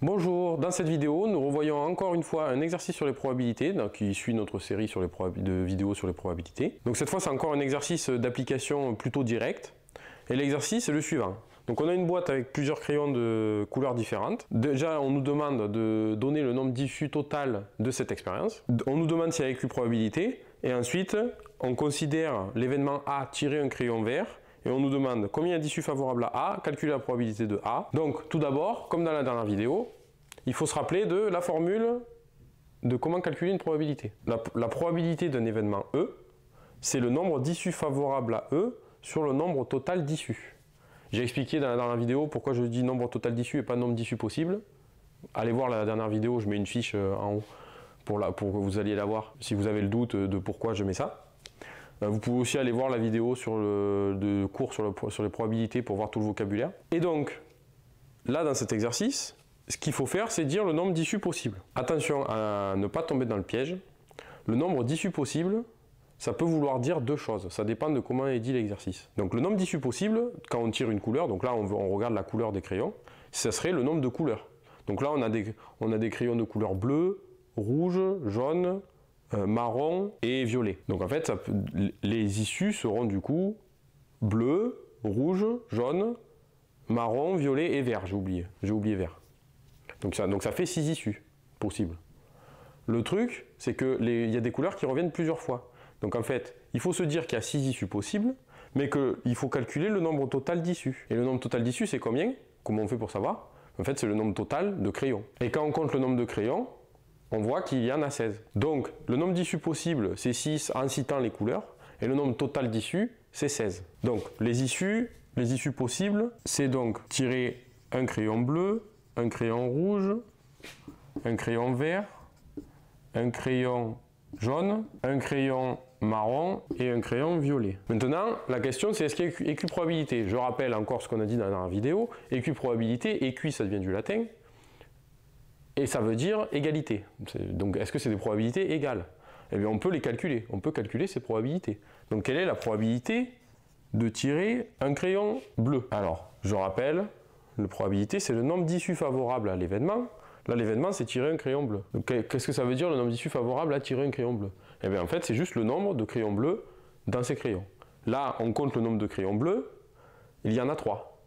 Bonjour, dans cette vidéo, nous revoyons encore une fois un exercice sur les probabilités, qui suit notre série sur de vidéos sur les probabilités. Donc cette fois, c'est encore un exercice d'application plutôt direct. Et l'exercice est le suivant. Donc on a une boîte avec plusieurs crayons de couleurs différentes. Déjà, on nous demande de donner le nombre d'issues total de cette expérience. On nous demande s'il y a écu probabilité. Et ensuite, on considère l'événement A tirer un crayon vert. Et on nous demande combien il y a d'issues favorables à A, calculer la probabilité de A. Donc tout d'abord, comme dans la dernière vidéo, il faut se rappeler de la formule de comment calculer une probabilité. La probabilité d'un événement E, c'est le nombre d'issues favorables à E sur le nombre total d'issues. J'ai expliqué dans la dernière vidéo pourquoi je dis nombre total d'issues et pas nombre d'issues possibles. Allez voir la dernière vidéo, je mets une fiche en haut pour que vous alliez la voir si vous avez le doute de pourquoi je mets ça. Vous pouvez aussi aller voir la vidéo sur de cours sur les probabilités pour voir tout le vocabulaire. Et donc, là dans cet exercice, ce qu'il faut faire, c'est dire le nombre d'issues possibles. Attention à ne pas tomber dans le piège. Le nombre d'issues possibles, ça peut vouloir dire deux choses. Ça dépend de comment est dit l'exercice. Donc le nombre d'issues possibles, quand on tire une couleur, donc là on regarde la couleur des crayons, ça serait le nombre de couleurs. Donc là on a des crayons de couleur bleue, rouge, jaune, marron et violet. Donc en fait, les issues seront du coup bleu, rouge, jaune, marron, violet et vert. J'ai oublié vert. Donc ça fait 6 issues possibles. Le truc, c'est qu'il y a des couleurs qui reviennent plusieurs fois. Donc en fait, il faut se dire qu'il y a 6 issues possibles, mais qu'il faut calculer le nombre total d'issues. Et le nombre total d'issues, c'est combien? Comment on fait pour savoir? En fait, c'est le nombre total de crayons. Et quand on compte le nombre de crayons, on voit qu'il y en a 16. Donc, le nombre d'issues possibles, c'est 6 en citant les couleurs, et le nombre total d'issues, c'est 16. Donc, les issues possibles, c'est donc tirer un crayon bleu, un crayon rouge, un crayon vert, un crayon jaune, un crayon marron et un crayon violet. Maintenant, la question c'est est-ce qu'il y a écu probabilité? Je rappelle encore ce qu'on a dit dans la vidéo. Écu probabilité, écu ça vient du latin. Et ça veut dire égalité. Donc est-ce que c'est des probabilités égales? Eh bien on peut les calculer, on peut calculer ces probabilités. Donc quelle est la probabilité de tirer un crayon bleu? Alors, je rappelle, la probabilité c'est le nombre d'issues favorables à l'événement. Là l'événement c'est tirer un crayon bleu. Donc qu'est-ce que ça veut dire le nombre d'issues favorables à tirer un crayon bleu? Eh bien en fait c'est juste le nombre de crayons bleus dans ces crayons. Là on compte le nombre de crayons bleus, il y en a 3.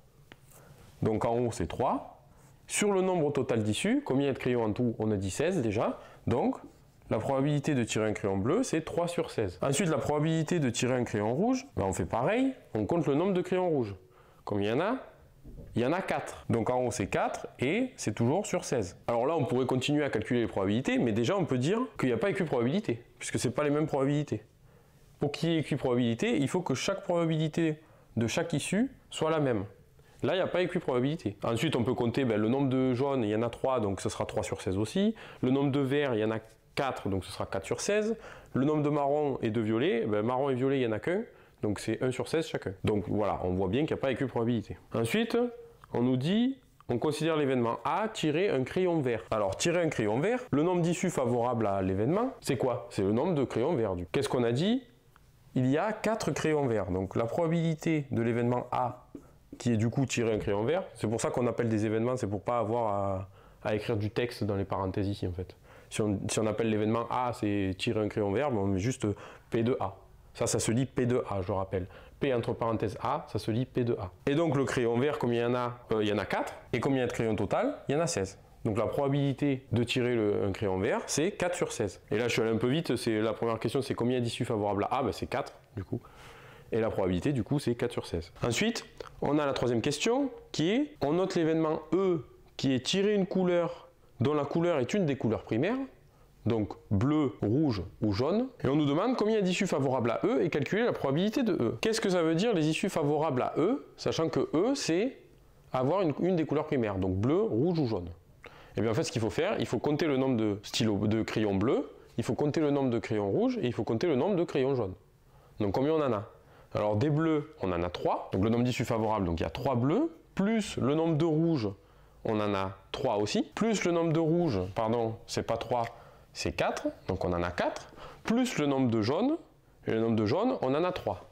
Donc en haut c'est 3. Sur le nombre total d'issues, combien il y a de crayons en tout? On a dit 16 déjà. Donc, la probabilité de tirer un crayon bleu, c'est 3 sur 16. Ensuite, la probabilité de tirer un crayon rouge, ben on fait pareil, on compte le nombre de crayons rouges. Combien il y en a? Il y en a 4. Donc en haut, c'est 4 et c'est toujours sur 16. Alors là, on pourrait continuer à calculer les probabilités, mais déjà, on peut dire qu'il n'y a pas écu probabilité, puisque ce n'est pas les mêmes probabilités. Pour qu'il y ait écu probabilité, il faut que chaque probabilité de chaque issue soit la même. Là, il n'y a pas écu probabilité. Ensuite, on peut compter le nombre de jaunes, il y en a 3, donc ce sera 3 sur 16 aussi. Le nombre de verts, il y en a 4, donc ce sera 4 sur 16. Le nombre de marron et de violet, marron et violet, il n'y en a qu'un, donc c'est 1 sur 16 chacun. Donc voilà, on voit bien qu'il n'y a pas écu probabilité. Ensuite, on nous dit, on considère l'événement A tirer un crayon vert. Alors, tirer un crayon vert, le nombre d'issues favorables à l'événement, c'est quoi? C'est le nombre de crayons verts. Qu'est-ce qu'on a dit? Il y a 4 crayons verts. Donc la probabilité de l'événement A qui est du coup tirer un crayon vert. C'est pour ça qu'on appelle des événements, c'est pour pas avoir à écrire du texte dans les parenthèses ici en fait. Si on appelle l'événement A, c'est tirer un crayon vert, on met juste P de A. Ça se lit P de A, je rappelle. P entre parenthèses A, ça se lit P de A. Et donc le crayon vert, combien il y en a? Il y en a 4. Et combien il y a de crayons total? Il y en a 16. Donc la probabilité de tirer un crayon vert, c'est 4 sur 16. Et là je suis allé un peu vite, la première question c'est combien d'issues favorables à A? C'est 4 du coup. Et la probabilité, du coup, c'est 4 sur 16. Ensuite, on a la troisième question qui est, on note l'événement E qui est tirer une couleur dont la couleur est une des couleurs primaires, donc bleu, rouge ou jaune, et on nous demande combien il y a d'issues favorables à E et calculer la probabilité de E. Qu'est-ce que ça veut dire les issues favorables à E, sachant que E, c'est avoir une des couleurs primaires, donc bleu, rouge ou jaune. Et bien en fait, ce qu'il faut faire, il faut compter le nombre de crayons bleus, il faut compter le nombre de crayons rouges et il faut compter le nombre de crayons jaunes. Donc combien on en a? Alors des bleus, on en a 3, donc le nombre d'issues favorables, donc il y a 3 bleus, plus le nombre de rouges, on en a 3 aussi, plus le nombre de rouges, pardon, c'est pas 3, c'est 4, donc on en a 4, plus le nombre de jaunes, et le nombre de jaunes, on en a 3.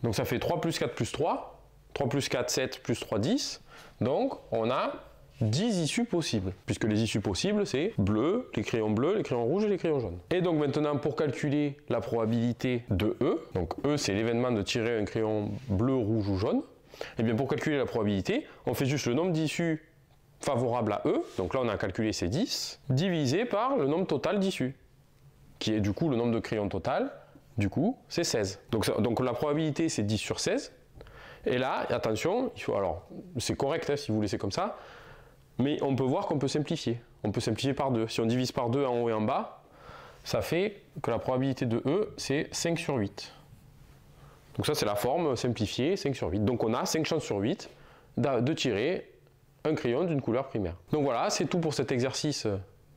Donc ça fait 3 plus 4 plus 3, 3 plus 4, 7, plus 3, 10, donc on a 10 issues possibles, puisque les issues possibles, c'est bleu, les crayons bleus, les crayons rouges et les crayons jaunes. Et donc maintenant, pour calculer la probabilité de E, donc E, c'est l'événement de tirer un crayon bleu, rouge ou jaune, et bien pour calculer la probabilité, on fait juste le nombre d'issues favorables à E, donc là on a calculé ces 10, divisé par le nombre total d'issues, qui est du coup le nombre de crayons total, du coup c'est 16. Donc la probabilité c'est 10 sur 16, et là, attention, il faut, alors c'est correct hein, si vous laissez comme ça, mais on peut voir qu'on peut simplifier. On peut simplifier par 2. Si on divise par 2 en haut et en bas, ça fait que la probabilité de E, c'est 5 sur 8. Donc ça, c'est la forme simplifiée, 5 sur 8. Donc on a 5 chances sur 8 de tirer un crayon d'une couleur primaire. Donc voilà, c'est tout pour cet exercice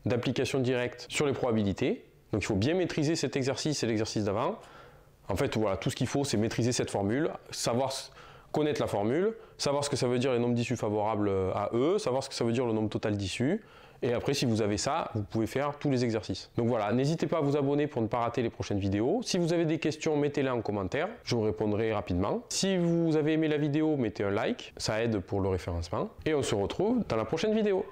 d'application directe sur les probabilités. Donc il faut bien maîtriser cet exercice et l'exercice d'avant. En fait, voilà, tout ce qu'il faut, c'est maîtriser cette formule, connaître la formule, savoir ce que ça veut dire les nombres d'issues favorables à E, savoir ce que ça veut dire le nombre total d'issues, et après si vous avez ça, vous pouvez faire tous les exercices. Donc voilà, n'hésitez pas à vous abonner pour ne pas rater les prochaines vidéos. Si vous avez des questions, mettez-les en commentaire, je vous répondrai rapidement. Si vous avez aimé la vidéo, mettez un like, ça aide pour le référencement, et on se retrouve dans la prochaine vidéo.